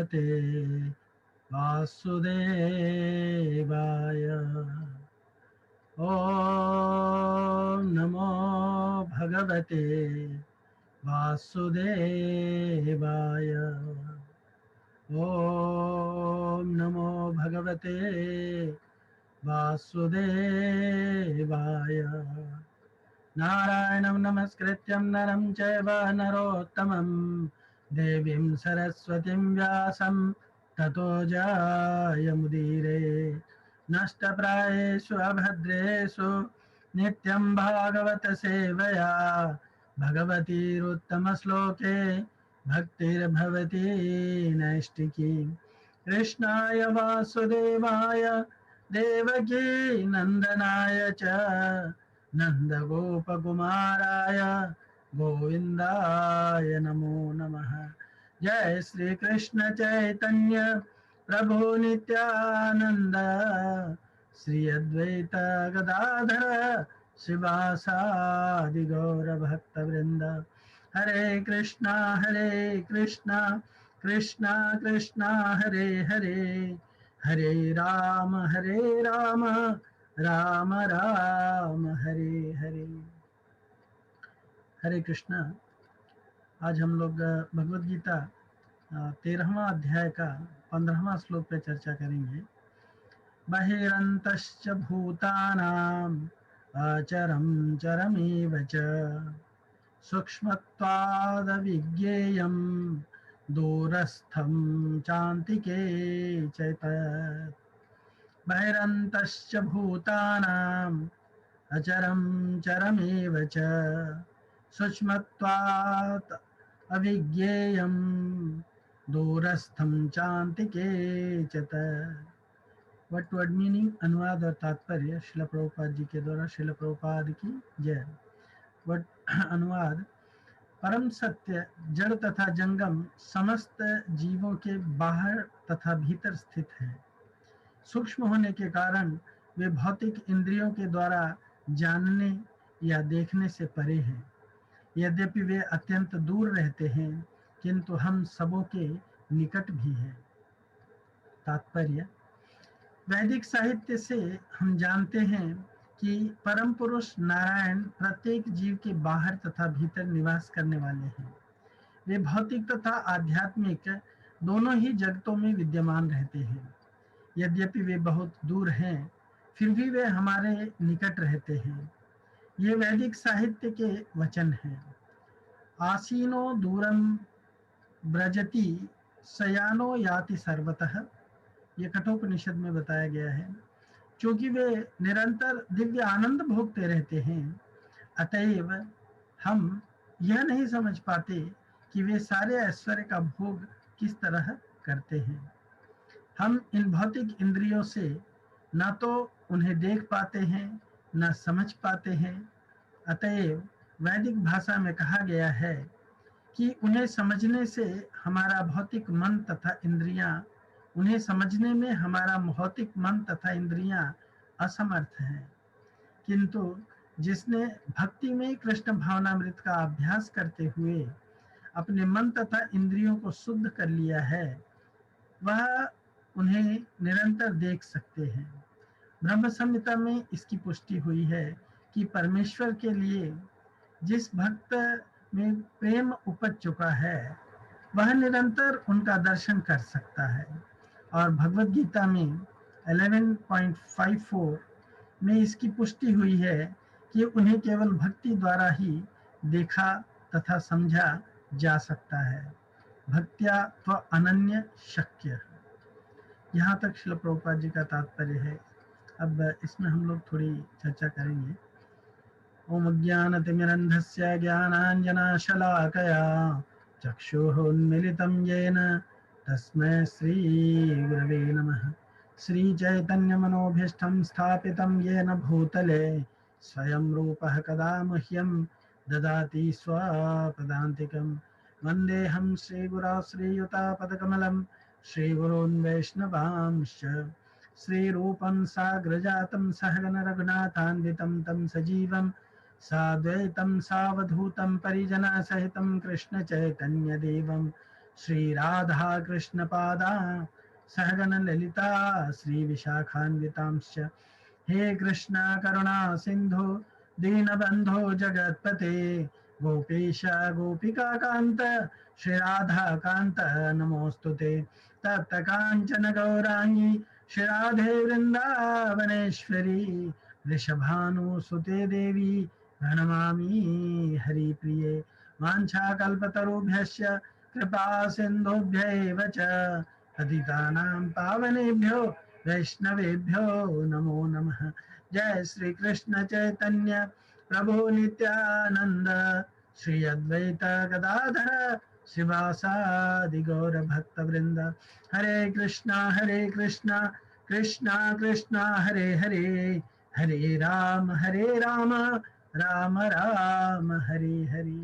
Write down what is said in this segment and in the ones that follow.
भगवते वासुदेवाय। ॐ नमो भगवते वासुदेवाय। ॐ नमो भगवते वासुदेवाय। नारायणं नमस्कृत्यं नरं चैव नरोत्तमं देवीं सरस्वतीं व्यासं ततो जयमुदीरये। नष्टप्रायेषु अभद्रेषु नित्यं भागवत सेवया भगवतीरुत्तमश्लोके भक्तिर्भवती नैष्टिकी। कृष्णाय वासुदेवाय देवकी नन्दनाय च नन्दगोपकुमाराय गोविन्दाय नमो नमः। जय श्री कृष्ण चैतन्य प्रभु नित्यानंद, श्री अद्वैत गदाधर शिवासादि गौर भक्त वृंद। हरे कृष्णा कृष्णा कृष्णा हरे हरे, हरे राम राम राम हरे हरे। हरे कृष्णा। आज हम लोग भगवद गीता 13वां अध्याय का 15वां श्लोक पे चर्चा करेंगे। बहिरन्तश्च भूतानाम् अचरं चरमेव च सूक्ष्मत्वादविज्ञेयं दूरस्थं चान्तिके च तत्। बहिरन्तश्च भूतानाम् अचरं चरमेव च सूक्ष्मत्वात् अविज्ञेयं दूरस्थं चान्तिके च तत्। वट वर्ड मीनिंग, अनुवाद और तात्पर्य श्रील प्रभुपाद जी के द्वारा। श्रील प्रभुपाद की जय। वट अनुवाद। परम सत्य जड़ तथा जंगम समस्त जीवों के बाहर तथा भीतर स्थित है। सूक्ष्म होने के कारण वे भौतिक इंद्रियों के द्वारा जानने या देखने से परे हैं। यद्यपि वे अत्यंत दूर रहते हैं, किंतु हम सबों के निकट भी हैं। तात्पर्य। वैदिक साहित्य से हम जानते हैं कि परम पुरुष नारायण प्रत्येक जीव के बाहर तथा भीतर निवास करने वाले हैं। वे भौतिक तथा आध्यात्मिक दोनों ही जगतों में विद्यमान रहते हैं। यद्यपि वे बहुत दूर हैं, फिर भी वे हमारे निकट रहते हैं। ये वैदिक साहित्य के वचन हैं। आसीनो दूरम ब्रजति शयानो याति सर्वतः, ये कठोपनिषद में बताया गया है। क्योंकि वे निरंतर दिव्य आनंद भोगते रहते हैं, अतएव हम यह नहीं समझ पाते कि वे सारे ऐश्वर्य का भोग किस तरह करते हैं। हम इन भौतिक इंद्रियों से न तो उन्हें देख पाते हैं, न समझ पाते हैं। अतएव वैदिक भाषा में कहा गया है कि उन्हें समझने से हमारा भौतिक मन तथा इंद्रियां उन्हें समझने में हमारा भौतिक मन तथा इंद्रियां असमर्थ हैं। किंतु जिसने भक्ति में कृष्ण भावनामृत का अभ्यास करते हुए अपने मन तथा इंद्रियों को शुद्ध कर लिया है, वह उन्हें निरंतर देख सकते हैं। ब्रह्म संहिता में इसकी पुष्टि हुई है कि परमेश्वर के लिए जिस भक्त में प्रेम उपज चुका है, वह निरंतर उनका दर्शन कर सकता है। और भगवद गीता में 11.54 में इसकी पुष्टि हुई है कि उन्हें केवल भक्ति द्वारा ही देखा तथा समझा जा सकता है। भक्त्या तो अनन्य शक्य। यहाँ तक श्रील प्रभुपाद जी का तात्पर्य है। अब इसमें हम लोग थोड़ी चर्चा करेंगे। ओम अज्ञानतिमिरन्धस्य ज्ञानाञ्जनशलाकया चक्षुरुन्मीलितं येन तस्मै श्रीगुरवे नमः। श्रीचैतन्यमनोभीष्टं स्थापितं येन भूतले स्वयं रूपः कदा मह्यं ददाति स्वपदान्तिकं। वन्देऽहं श्रीगुरौ श्रीयुतापदकमलं श्रीगुरून् वैष्णवांश्च। श्रीरूपं साग्रजातं सहगण रघुनाथान्वितं तं सजीवं साद्वैतं सावधूतं परिजनसहितं कृष्ण चैतन्यदेवं श्री राधा कृष्ण पादा सहगन ललिता श्री विशाखान्वितांश्च। हे कृष्ण करुणा सिंधु दीनबंधो जगत्पते गोपेश गोपिका कांत श्री राधा कांत नमोस्तुते। तप्त कांचन गौरांगी श्री राधे वृंदावनेश्वरी वृषभानुसुते देवी प्रणमामि हरिप्रिये। वाञ्छाकल्पतरुभ्यश्च कृपा सिन्धुभ्यैव च पतितानां पावनेभ्यो वैष्णवेभ्यो नमो नमः। जय श्री कृष्ण चैतन्य प्रभु नित्यानंद श्री अद्वैत गदाधर श्रीवासादि गौर भक्त वृंद। हरे कृष्णा कृष्णा कृष्णा हरे हरे हरे राम राम राम हरे हरे।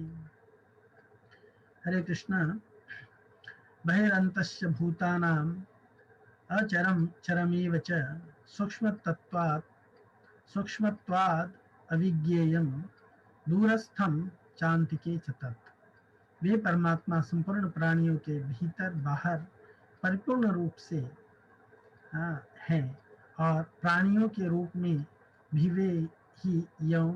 हरे कृष्णा। बहिरन्तस्य भूतानां अचरं चरमेव च सूक्ष्मत्वात् अविज्ञेयं दूरस्थं चान्तिके च तत्। वे परमात्मा संपूर्ण प्राणियों के भीतर बाहर परिपूर्ण रूप से हैं और प्राणियों के रूप में भी वे ही यों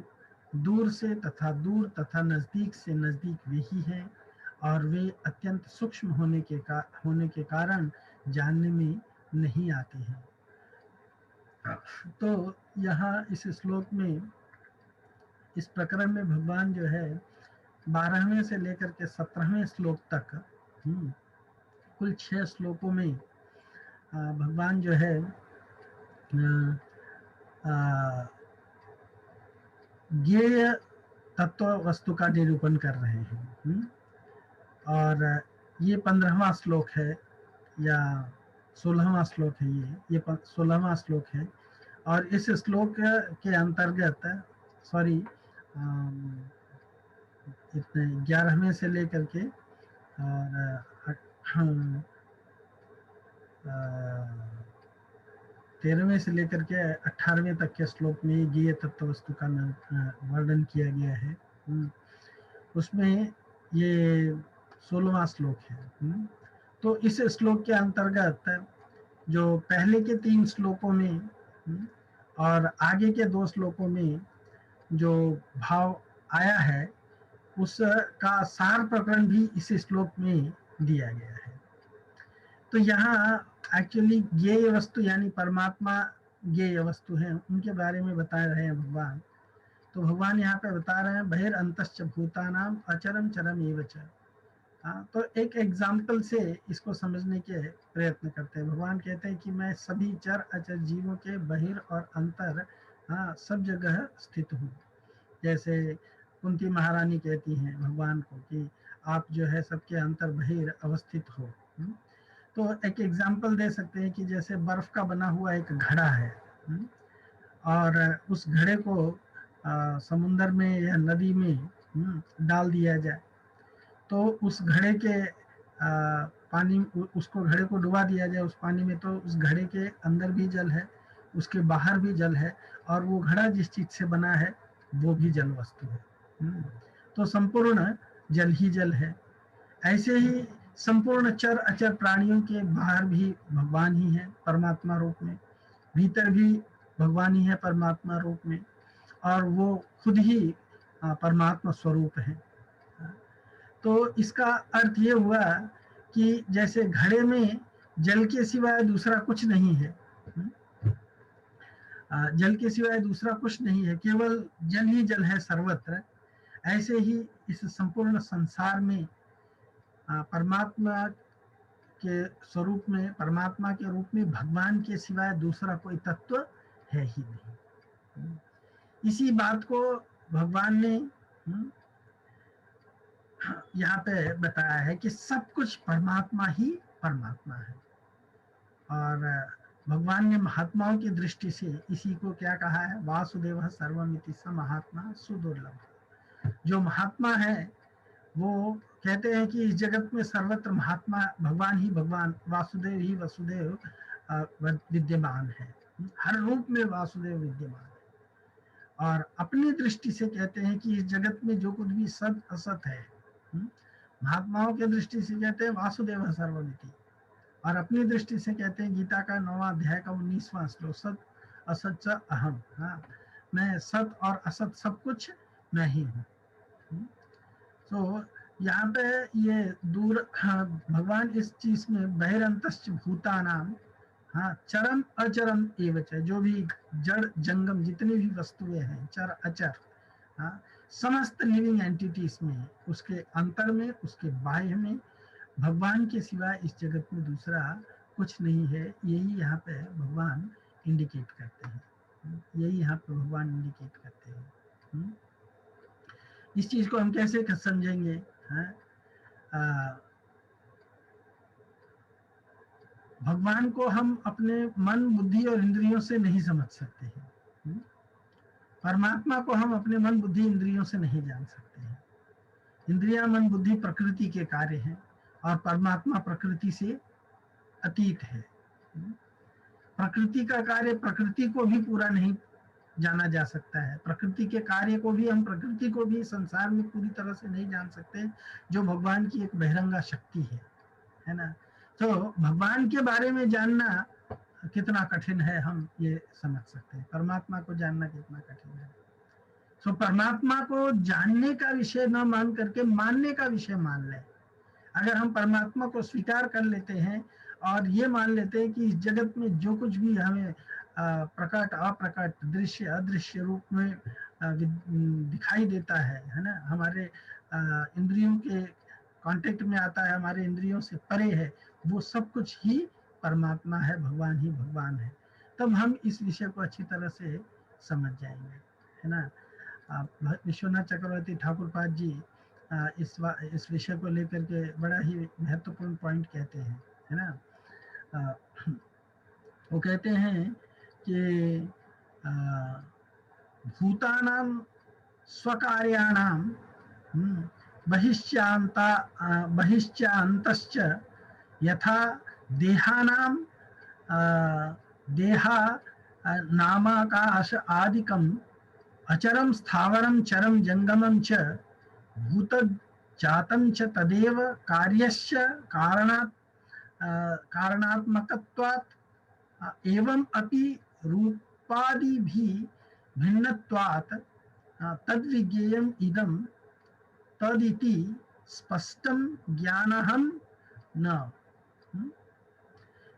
दूर से तथा दूर तथा नजदीक से नजदीक वे ही हैं और वे अत्यंत सूक्ष्म होने के कारण जानने में नहीं आते हैं। तो यहाँ इस श्लोक में, इस प्रकरण में भगवान जो है 12वें से लेकर के 17वें श्लोक तक कुल 6 श्लोकों में भगवान जो है ज्ञेय तत्व वस्तु का निरूपण कर रहे हैं। और ये 15वां श्लोक है या 16वां श्लोक है। ये 16वां श्लोक है और इस श्लोक के अंतर्गत सॉरी इतने 11वें से लेकर के और 13वें से लेकर के 18वें तक के श्लोक में ज्ञेय तत्व वस्तु का वर्णन किया गया है। उसमें ये 16वां श्लोक है। तो इस श्लोक के अंतर्गत जो पहले के 3 श्लोकों में और आगे के 2 श्लोकों में जो भाव आया है उसका सार प्रकरण भी इस श्लोक में दिया गया है। तो यहाँ एक्चुअली ज्ञेय वस्तु यानी परमात्मा ज्ञेय वस्तु है, उनके बारे में बता रहे हैं भगवान। तो भगवान यहाँ पे बता रहे हैं बहिरन्तश्च भूतानां अचरम चरम एव च। तो एक एग्जाम्पल से इसको समझने के प्रयत्न करते हैं। भगवान कहते हैं कि मैं सभी चर अचर जीवों के बहिर और अंतर सब जगह स्थित हूँ। जैसे कुंती महारानी कहती हैं भगवान को कि आप जो है सबके अंतर बहिर अवस्थित हो। तो एक एग्जाम्पल दे सकते हैं कि जैसे बर्फ का बना हुआ एक घड़ा है और उस घड़े को समुद्र में या नदी में डाल दिया जाए तो उस घड़े के पानी, उसको घड़े को डुबा दिया जाए उस पानी में, तो उस घड़े के अंदर भी जल है, उसके बाहर भी जल है और वो घड़ा जिस चीज से बना है वो भी जल वस्तु है। तो संपूर्ण जल ही जल है। ऐसे ही संपूर्ण चर अचर प्राणियों के बाहर भी भगवान ही है परमात्मा रूप में, भीतर भी भगवान ही है परमात्मा रूप में और वो खुद ही परमात्मा स्वरूप है। तो इसका अर्थ ये हुआ कि जैसे घड़े में जल के सिवाय दूसरा कुछ नहीं है, जल के सिवाय दूसरा कुछ नहीं है, केवल जल ही जल है सर्वत्र। ऐसे ही इस संपूर्ण संसार में परमात्मा के स्वरूप में, परमात्मा के रूप में भगवान के सिवाय दूसरा कोई तत्व है ही नहीं। इसी बात को भगवान ने यहाँ पे बताया है कि सब कुछ परमात्मा ही परमात्मा है। और भगवान ने महात्माओं की दृष्टि से इसी को क्या कहा है, वासुदेव सर्वमिति स महात्मा सुदुर्लभ। जो महात्मा है वो कहते हैं कि इस जगत में सर्वत्र महात्मा भगवान ही भगवान, वासुदेव ही वसुदेव विद्यमान है, हर रूप में वासुदेव विद्यमान है। और अपनी दृष्टि से कहते हैं कि इस जगत में जो कुछ भी सत असत है महात्माओं की दृष्टि से कहते हैं वासुदेव सर्वमिति, और अपनी दृष्टि से कहते हैं गीता का 9वां अध्याय का 19वां श्लोक, सत असत च अहम। हाँ, मैं सत और असत सब कुछ मैं ही हूँ। तो यहाँ पे ये दूर, हाँ, भगवान इस चीज में बहिरंतश्च भूतानाम, हाँ, चरम अचरम एवच, जो भी जड़ जंगम जितनी भी वस्तुएं हैं, चर अचर, हाँ, समस्त लिविंग एंटिटीज में, उसके अंतर में, उसके बाह्य में भगवान के सिवा इस जगत में दूसरा कुछ नहीं है। यही यहाँ पे भगवान इंडिकेट करते हैं, यही यहाँ पे भगवान इंडिकेट करते हैं। इस चीज को हम कैसे समझेंगे? भगवान को हम अपने मन बुद्धि और इंद्रियों से नहीं समझ सकते हैं। परमात्मा को हम अपने मन बुद्धि इंद्रियों से नहीं जान सकते हैं। इंद्रिया मन बुद्धि प्रकृति के कार्य हैं और परमात्मा प्रकृति से अतीत है। प्रकृति का कार्य प्रकृति को भी पूरा नहीं जाना जा सकता है, प्रकृति के कार्य को भी, हम प्रकृति को भी संसार में पूरी तरह से नहीं जान सकते, जो भगवान की एक बहिरंगा शक्ति है ना। तो भगवान के बारे में जानना कितना कठिन है हम ये समझ सकते हैं, परमात्मा को जानना कितना कठिन है। तो परमात्मा को जानने का विषय न मान करके मानने का विषय मान ले। अगर हम परमात्मा को स्वीकार कर लेते हैं और ये मान लेते हैं कि इस जगत में जो कुछ भी हमें प्रकट अप्रकट दृश्य अदृश्य रूप में दिखाई देता है ना, हमारे इंद्रियों के कांटेक्ट में आता है, हमारे इंद्रियों से परे है, वो सब कुछ ही परमात्मा है, भगवान ही भगवान है। तब हम इस विषय को अच्छी तरह से समझ जाएंगे, है ना। विश्वनाथ चक्रवर्ती ठाकुर पाद जी इस विषय को लेकर के बड़ा ही महत्वपूर्ण पॉइंट कहते हैं, है ना। वो कहते हैं कि भूतानां स्वकार्याणां बहिश्चान्तश्च यथा देहानां देहा नामाकाश आदिकम् अचरं स्थावरं चरम जंगमं च भूत जातं च तदेव कार्यस्य कारणात्मकत्वात् एवं अपि रूपादिभिः भिन्नत्वात् तद्विज्ञेयम् इदं तदिति स्पष्टं ज्ञानहं न।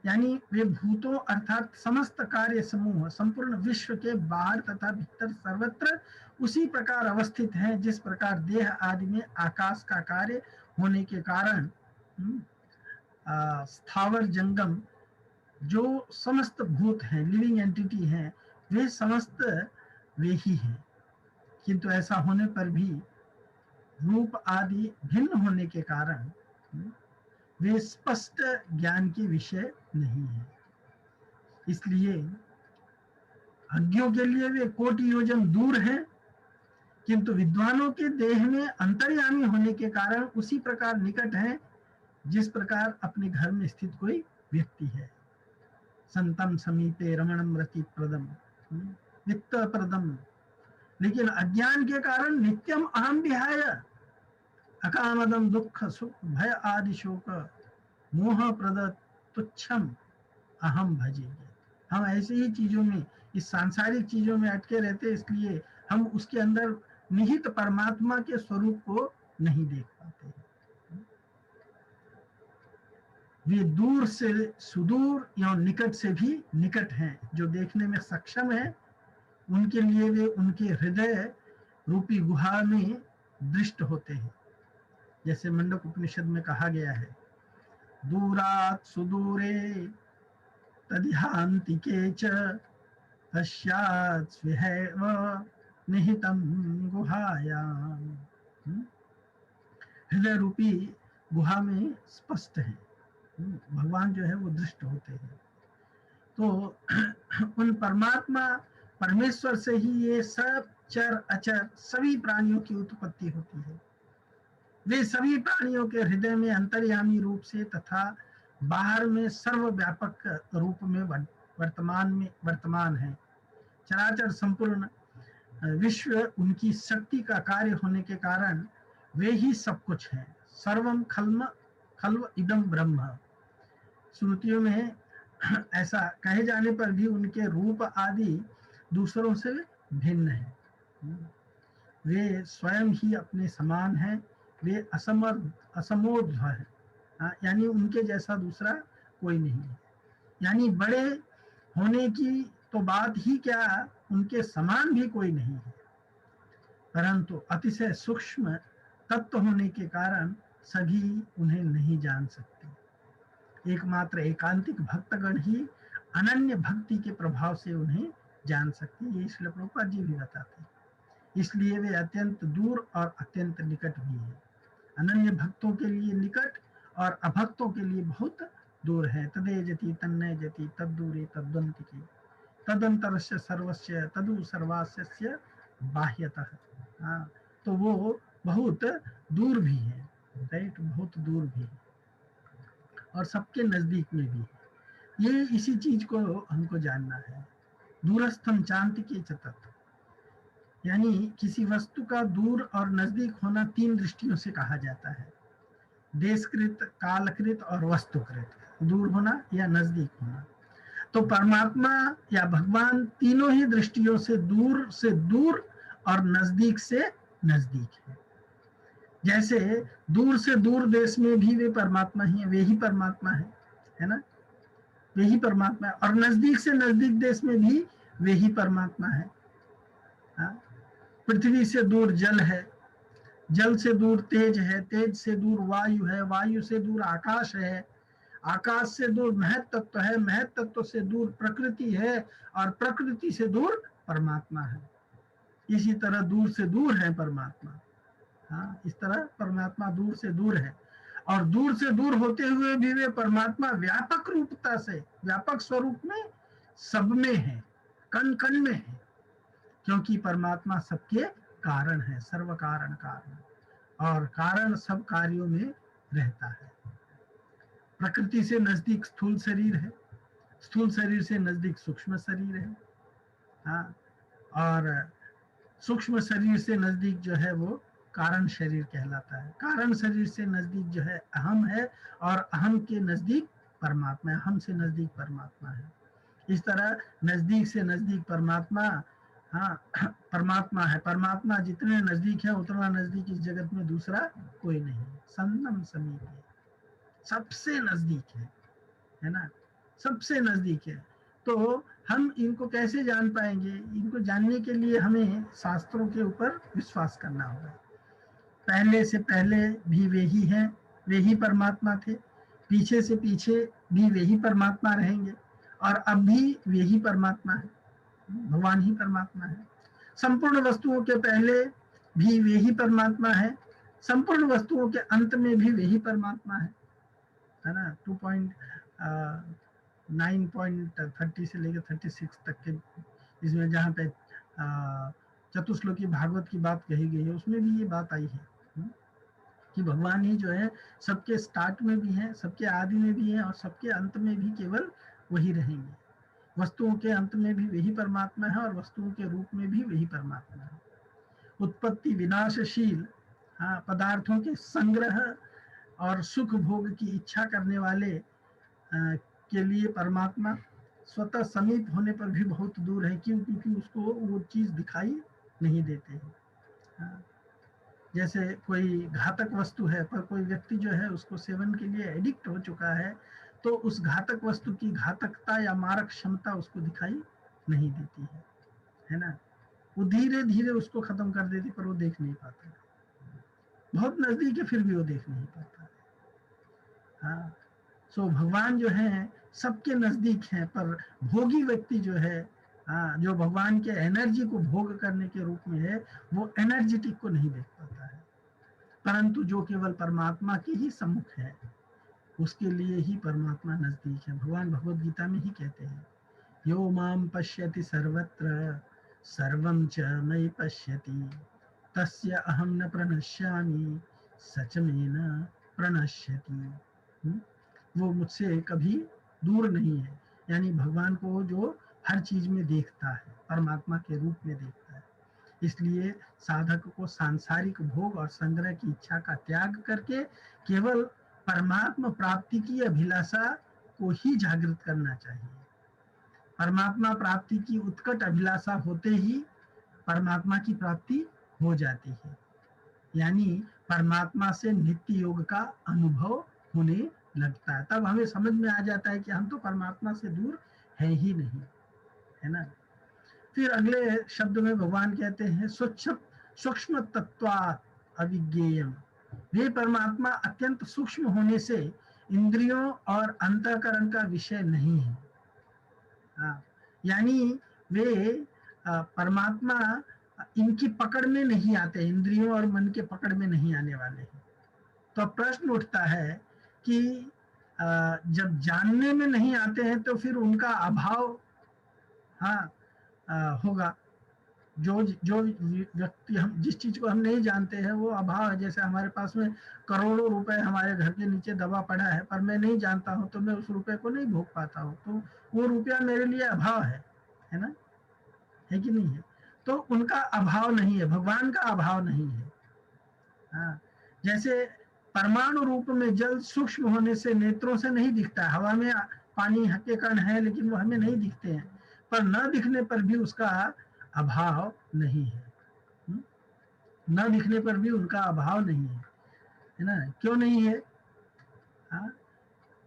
यानी वे भूतों अर्थात समस्त कार्य समूह संपूर्ण विश्व के बाहर तथा भीतर सर्वत्र उसी प्रकार अवस्थित हैं जिस प्रकार देह आदि में आकाश का कार्य होने के कारण स्थावर जंगम जो समस्त भूत हैं, लिविंग एंटिटी हैं, वे समस्त वे ही हैं, किंतु ऐसा होने पर भी रूप आदि भिन्न होने के कारण वे स्पष्ट ज्ञान के विषय नहीं है। इसलिए अज्ञों के लिए वे कोटि योजन दूर हैं, किंतु विद्वानों के देह में अंतर्यामी होने के कारण उसी प्रकार निकट हैं जिस प्रकार अपने घर में स्थित कोई व्यक्ति है। संतम समीपे रमणम रति प्रदम वित्त प्रदम, लेकिन अज्ञान के कारण नित्यम अहम विहाय अकामदम दुख सुख भय आदि शोक मोह प्रद तुच्छम अहम भजेंगे। हम ऐसे ही चीजों में, इस सांसारिक चीजों में अटके रहते, इसलिए हम उसके अंदर निहित परमात्मा के स्वरूप को नहीं देख पाते। वे दूर से सुदूर या निकट से भी निकट हैं। जो देखने में सक्षम है उनके लिए वे उनके हृदय रूपी गुहा में दृष्ट होते हैं। जैसे मंडक उपनिषद में कहा गया है, दूरात् सुदूरे तदिहान्तिके च पश्चात् स्विहैव निहितं गुहायाम्। हृदय रूपी गुहा में स्पष्ट है, भगवान जो है वो दृष्ट होते हैं। तो उन परमात्मा परमेश्वर से ही ये सब चर अचर सभी प्राणियों की उत्पत्ति होती है। वे सभी प्राणियों के हृदय में अंतर्यामी रूप से तथा बाहर में सर्वव्यापक रूप में वर्तमान है। चराचर संपूर्ण विश्व उनकी शक्ति का कार्य होने के कारण वे ही सब कुछ हैं। सर्वम खल्व इदम ब्रह्म। श्रुतियों में ऐसा कहे जाने पर भी उनके रूप आदि दूसरों से भिन्न है। वे स्वयं ही अपने समान हैं, वे असमोध है, यानी उनके जैसा दूसरा कोई नहीं है। यानी बड़े होने की तो बात ही क्या, उनके समान भी कोई नहीं है, परंतु अतिशय सूक्ष्म तत्व होने के कारण सभी उन्हें नहीं जान सकते। एकमात्र एकांतिक भक्तगण ही अनन्य भक्ति के प्रभाव से उन्हें जान सकते हैं। ये श्रील प्रभुपाद जी भी बताते हैं। इसलिए वे अत्यंत दूर और अत्यंत निकट भी हैं। अनन्य भक्तों के लिए निकट और अभक्तों के लिए बहुत दूर है। तदे जति तन्नय जति तद्दूरे तद्वंतिके तदंतरस्य सर्वस्य तदु सर्वास्य बाह्यतः। हाँ, तो वो बहुत दूर भी है, राइट, बहुत दूर भी है और सबके नजदीक में भी है। ये इसी चीज को हमको जानना है। दूरस्थम चांतिके च तत्, यानी किसी वस्तु का दूर और नजदीक होना तीन दृष्टियों से कहा जाता है। देशकृत, कालकृत और वस्तुकृत। दूर होना या नजदीक होना। तो परमात्मा या भगवान तीनों ही दृष्टियों से दूर और नजदीक से नजदीक है। जैसे दूर से दूर देश में भी वे परमात्मा ही है, वे ही परमात्मा है ना, वे ही परमात्मा है। और नजदीक से नजदीक देश में भी वे ही परमात्मा है। पृथ्वी से दूर जल है, जल से दूर तेज है, तेज से दूर वायु है, वायु से दूर आकाश है, आकाश से दूर महत तत्व है, महत तत्व से दूर प्रकृति है और प्रकृति से दूर परमात्मा है। इसी तरह दूर से दूर है परमात्मा। हाँ, इस तरह परमात्मा दूर से दूर है और दूर से दूर होते हुए भी वे परमात्मा व्यापक रूपता से, व्यापक स्वरूप में सब में है, कण कण में है, क्योंकि परमात्मा सबके कारण है, सर्व कारण कारण, और कारण सब कार्यों में रहता है। प्रकृति से नजदीक स्थूल शरीर है, स्थूल शरीर से नजदीक सूक्ष्म शरीर है। हाँ, और सूक्ष्म शरीर से नजदीक जो है वो कारण शरीर कहलाता है। कारण शरीर से नजदीक जो है अहम है और अहम के नजदीक परमात्मा है, अहम से नजदीक परमात्मा है। इस तरह नजदीक से नजदीक परमात्मा, हाँ, परमात्मा है। परमात्मा जितने नजदीक है उतना नजदीक इस जगत में दूसरा कोई नहीं है। संगम समीप है, सबसे नजदीक है ना, सबसे नजदीक है। तो हम इनको कैसे जान पाएंगे? इनको जानने के लिए हमें शास्त्रों के ऊपर विश्वास करना होगा। पहले से पहले भी वे ही हैं, वे ही परमात्मा थे, पीछे से पीछे भी वे ही परमात्मा रहेंगे और अब भी वे ही परमात्मा है, भगवान ही परमात्मा है। संपूर्ण वस्तुओं के पहले भी वे ही परमात्मा है, संपूर्ण वस्तुओं के अंत में भी वे ही परमात्मा है ना। 9.30 से लेकर 36 तक के इसमें जहाँ पे चतुश्लोकी भागवत की बात कही गई है उसमें भी ये बात आई है कि भगवान ही जो है सबके स्टार्ट में भी है, सबके आदि में भी है और सबके अंत में भी केवल वही रहेंगे। वस्तुओं के अंत में भी वही परमात्मा है और वस्तुओं के रूप में भी वही परमात्मा है। उत्पत्ति विनाशशील, हाँ, पदार्थों के संग्रह और सुख भोग की इच्छा करने वाले के लिए परमात्मा स्वतः समीप होने पर भी बहुत दूर है। क्यों? क्योंकि उसको वो चीज दिखाई नहीं देते हैं। हाँ, जैसे कोई घातक वस्तु है पर कोई व्यक्ति जो है उसको सेवन के लिए एडिक्ट हो चुका है, तो उस घातक वस्तु की घातकता या मारक क्षमता उसको दिखाई नहीं देती है ना। वो धीरे धीरे उसको खत्म कर देती पर वो देख नहीं पाता, बहुत नजदीक है फिर भी वो देख नहीं पाता। हाँ, सो भगवान जो है सबके नजदीक है, पर भोगी व्यक्ति जो है, हाँ, जो भगवान के एनर्जी को भोग करने के रूप में है, वो एनर्जेटिक को नहीं देख पाता है। परंतु जो केवल परमात्मा के ही सम्मुख है उसके लिए ही परमात्मा नजदीक है। भगवान भगवद गीता में ही कहते हैं, यो माम पश्यति सर्वत्र सर्वं च मयि पश्यति तस्य अहम न प्रणश्यामि सच में न प्रणश्यति। वो मुझसे कभी दूर नहीं है, यानी भगवान को जो हर चीज में देखता है, परमात्मा के रूप में देखता है। इसलिए साधक को सांसारिक भोग और संग्रह की इच्छा का त्याग करके केवल परमात्मा प्राप्ति की अभिलाषा को ही जागृत करना चाहिए। परमात्मा प्राप्ति की उत्कट अभिलाषा होते ही परमात्मा की प्राप्ति हो जाती है, यानी परमात्मा से नित्य योग का अनुभव होने लगता है। तब हमें समझ में आ जाता है कि हम तो परमात्मा से दूर है ही नहीं, है ना। फिर अगले शब्द में भगवान कहते हैं सूक्ष्म तत्वात् अविज्ञेयम। वे परमात्मा अत्यंत सूक्ष्म होने से इंद्रियों और अंतःकरण का विषय नहीं है। यानी वे परमात्मा इनकी पकड़ में नहीं आते, इंद्रियों और मन के पकड़ में नहीं आने वाले हैं। तो प्रश्न उठता है कि जब जानने में नहीं आते हैं तो फिर उनका अभाव होगा। जो जो व्यक्ति, हम जिस चीज को हम नहीं जानते हैं वो अभाव है। जैसे हमारे पास में करोड़ों रुपए हमारे घर के नीचे दबा पड़ा है, पर मैं नहीं जानता हूं तो मैं उस रुपए को नहीं भोग पाता हूं, तो वो रुपया मेरे लिए अभाव है ना, है कि नहीं है। तो उनका अभाव नहीं है, भगवान का अभाव नहीं है। जैसे परमाणु रूप में जल सूक्ष्म होने से नेत्रों से नहीं दिखता, हवा में पानी के कण है लेकिन वो हमें नहीं दिखते हैं, पर न दिखने पर भी उसका अभाव नहीं है। न दिखने पर भी उनका अभाव नहीं है ना। क्यों नहीं है?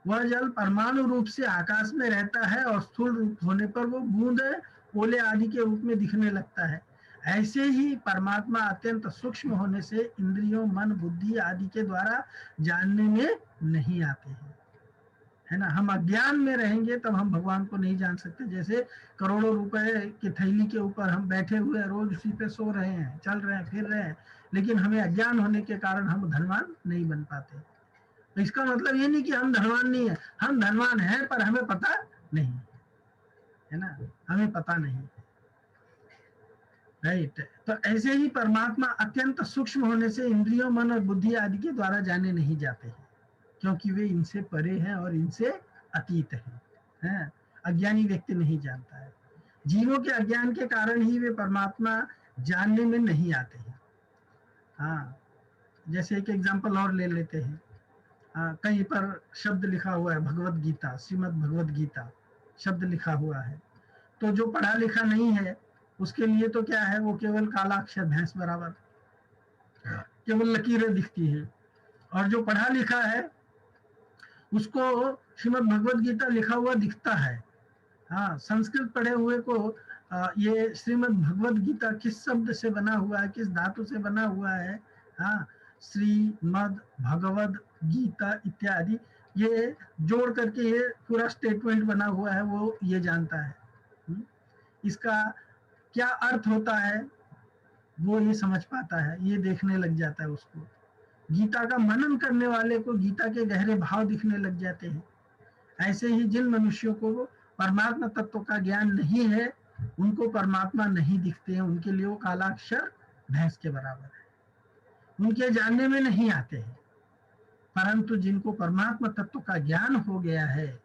वह जल परमाणु रूप से आकाश में रहता है और स्थूल रूप होने पर वो बूंद ओले आदि के रूप में दिखने लगता है। ऐसे ही परमात्मा अत्यंत सूक्ष्म होने से इंद्रियों, मन, बुद्धि आदि के द्वारा जानने में नहीं आते हैं, है ना। हम अज्ञान में रहेंगे तब हम भगवान को नहीं जान सकते। जैसे करोड़ों रुपए की थैली के ऊपर हम बैठे हुए रोज उसी पे सो रहे हैं, चल रहे हैं, फिर रहे हैं, लेकिन हमें अज्ञान होने के कारण हम धनवान नहीं बन पाते। तो इसका मतलब ये नहीं कि हम धनवान नहीं है, हम धनवान हैं पर हमें पता नहीं, है ना, हमें पता नहीं। राइट। तो ऐसे ही परमात्मा अत्यंत सूक्ष्म होने से इंद्रियों, मन और बुद्धि आदि के द्वारा जाने नहीं जाते हैं, क्योंकि वे इनसे परे हैं और इनसे अतीत हैं। अज्ञानी व्यक्ति नहीं जानता है। जीवों के अज्ञान के कारण ही वे परमात्मा जानने में नहीं आते हैं। जैसे एक एग्जांपल और ले लेते हैं। कहीं पर शब्द लिखा हुआ है भगवत गीता, श्रीमद् भगवत गीता शब्द लिखा हुआ है, तो जो पढ़ा लिखा नहीं है उसके लिए तो क्या है, वो केवल काला अक्षर भैंस बराबर, केवल लकीरें दिखती हैं। और जो पढ़ा लिखा है उसको श्रीमद् भगवत गीता लिखा हुआ दिखता है। संस्कृत पढ़े हुए को ये श्रीमद् भगवत गीता किस शब्द से बना हुआ है, किस धातु से बना हुआ है, श्रीमद् भगवत गीता इत्यादि ये जोड़ करके ये पूरा स्टेटमेंट बना हुआ है, वो ये जानता है। इसका क्या अर्थ होता है वो ये समझ पाता है, ये देखने लग जाता है उसको। गीता का मनन करने वाले को गीता के गहरे भाव दिखने लग जाते हैं। ऐसे ही जिन मनुष्यों को परमात्मा तत्व का ज्ञान नहीं है उनको परमात्मा नहीं दिखते हैं, उनके लिए वो काला अक्षर भैंस के बराबर है, उनके जानने में नहीं आते हैं। परंतु जिनको परमात्मा तत्व का ज्ञान हो गया है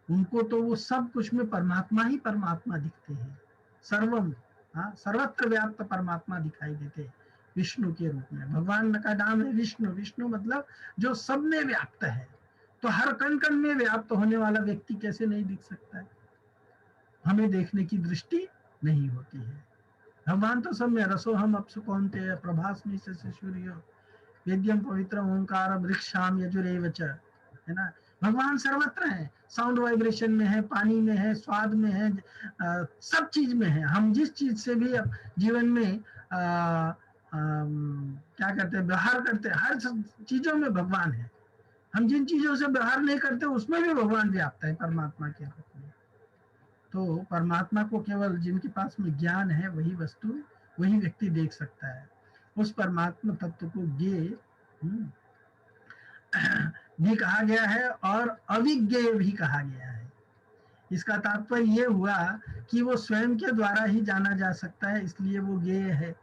उनको तो वो सब कुछ में परमात्मा ही परमात्मा दिखते हैं। सर्वम, सर्वत्र व्याप्त परमात्मा दिखाई देते हैं विष्णु के रूप में। भगवान का नाम है विष्णु, विष्णु मतलब जो सब में व्याप्त है। तो हर कण कण में व्याप्त होने वाला व्यक्ति कैसे नहीं दिख सकता है? हमें देखने की दृष्टि नहीं होती है। भगवान तो सब में, रसो हम अपसु कौन्तेय प्रभास्मि से सूर्यो वेद्यम पवित्र ओंकार वृक्षाम यजुरेवच, है ना। भगवान सर्वत्र है, साउंड वाइब्रेशन में है, पानी में है, स्वाद में है, सब चीज में है। हम जिस चीज से भी जीवन में क्या करते हैं, व्यवहार करते हैं, हर चीजों में भगवान है। हम जिन चीजों से व्यवहार नहीं करते उसमें भी भगवान व्याप्त है परमात्मा के रूप में। तो परमात्मा को केवल जिनके पास में ज्ञान है वही वस्तु, वही व्यक्ति देख सकता है। उस परमात्मा तत्व को ज्ञेय भी कहा गया है और अविज्ञेय भी कहा गया है। इसका तात्पर्य ये हुआ कि वो स्वयं के द्वारा ही जाना जा सकता है, इसलिए वो ज्ञेय है।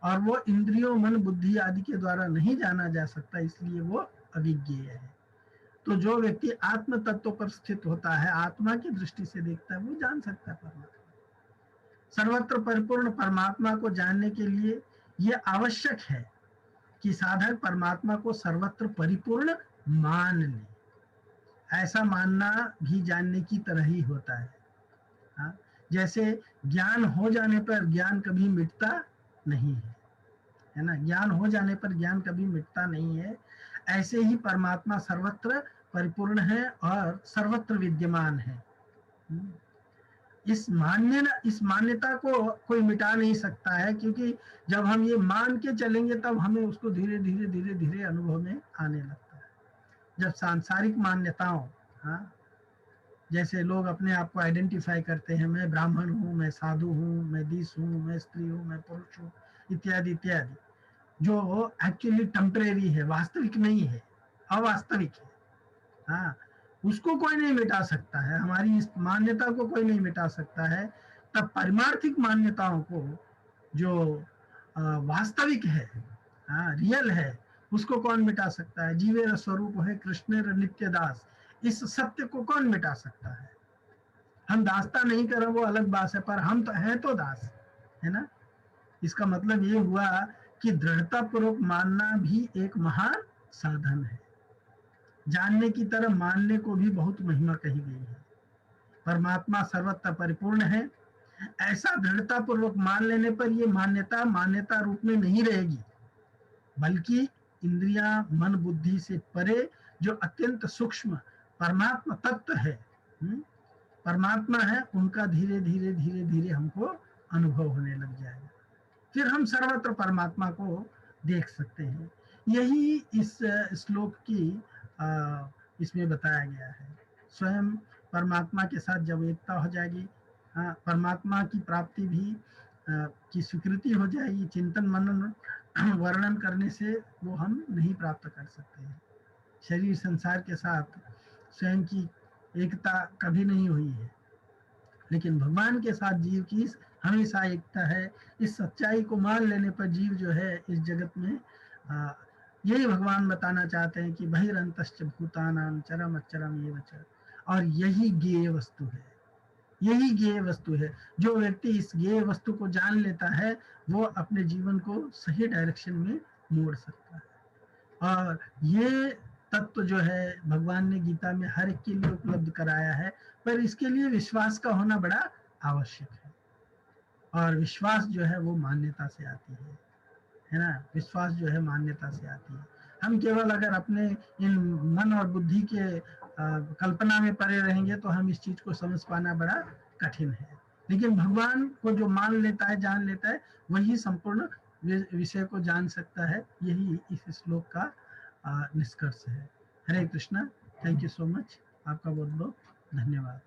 और वो इंद्रियों, मन, बुद्धि आदि के द्वारा नहीं जाना जा सकता, इसलिए वो अविज्ञेय है। तो जो व्यक्ति आत्म तत्व पर स्थित होता है, आत्मा की दृष्टि से देखता है, वो जान सकता है परमात्मा। सर्वत्र परिपूर्ण परमात्मा को जानने के लिए ये आवश्यक है कि साधक परमात्मा को सर्वत्र परिपूर्ण मान ले। ऐसा मानना भी जानने की तरह ही होता है। हाँ? जैसे ज्ञान हो जाने पर ज्ञान कभी मिटता नहीं है ना, ज्ञान हो जाने पर ज्ञान कभी मिटता नहीं है। ऐसे ही परमात्मा सर्वत्र परिपूर्ण है और सर्वत्र विद्यमान है। इस मान्यता को कोई मिटा नहीं सकता है, क्योंकि जब हम ये मान के चलेंगे तब हमें उसको धीरे धीरे अनुभव में आने लगता है। जब सांसारिक मान्यताओं, हाँ, जैसे लोग अपने आप को आइडेंटिफाई करते हैं, मैं ब्राह्मण हूँ, मैं साधु हूँ, मैं दिस हूँ, मैं स्त्री हूँ, मैं पुरुष हूँ, इत्यादि इत्यादि, जो एक्चुअली टेम्परेरी है, वास्तविक नहीं है, अवास्तविक है। हाँ, उसको कोई नहीं मिटा सकता है, हमारी इस मान्यता को कोई नहीं मिटा सकता है। तब पारमार्थिक मान्यताओं को, जो वास्तविक है, हाँ, रियल है, उसको कौन मिटा सकता है। जीवेर स्वरूप है कृष्णेर नित्य दास, इस सत्य को कौन मिटा सकता है। हम दासता नहीं करें वो अलग बात है, पर हम तो हैं तो दास, है ना। इसका मतलब ये हुआ कि दृढ़ता पूर्वक मानना भी एक महान साधन है। जानने की तरह मानने को भी बहुत महिमा कही गई है। परमात्मा सर्वत्र परिपूर्ण है, ऐसा दृढ़ता पूर्वक मान लेने पर ये मान्यता रूप में नहीं रहेगी, बल्कि इंद्रियां, मन, बुद्धि से परे जो अत्यंत सूक्ष्म परमात्मा तत्व है, परमात्मा है, उनका धीरे धीरे हमको अनुभव होने लग जाएगा। फिर हम सर्वत्र परमात्मा को देख सकते हैं। यही इस श्लोक की इसमें बताया गया है। स्वयं परमात्मा के साथ जब एकता हो जाएगी, परमात्मा की प्राप्ति भी की स्वीकृति हो जाएगी, चिंतन मनन वर्णन करने से वो हम नहीं प्राप्त कर सकते हैं। शरीर संसार के साथ स्वयं की एकता कभी नहीं हुई है, लेकिन भगवान के साथ जीव की हमेशा एकता है। इस सच्चाई को मान लेने पर जीव जो है इस जगत में, यही भगवान बताना चाहते हैं कि बहिरंतश्च भूतानां चरम अचरम ये वच, और यही ज्ञेय वस्तु है, यही ज्ञेय वस्तु है। जो व्यक्ति इस ज्ञेय वस्तु को जान लेता है वो अपने जीवन को सही डायरेक्शन में मोड़ सकता है। और ये तत्व जो है भगवान ने गीता में हर एक के लिए उपलब्ध कराया है, पर इसके लिए विश्वास का होना बड़ा आवश्यक है। और विश्वास जो है वो मान्यता से आती है ना, विश्वास जो है मान्यता से आती है। हम केवल अगर अपने इन मन और बुद्धि के कल्पना में पड़े रहेंगे तो हम इस चीज को समझ पाना बड़ा कठिन है। लेकिन भगवान को जो मान लेता है, जान लेता है, वही संपूर्ण विषय को जान सकता है। यही इस श्लोक का निष्कर्ष है। Hare Krishna, thank you so much, आपका बहुत बहुत धन्यवाद।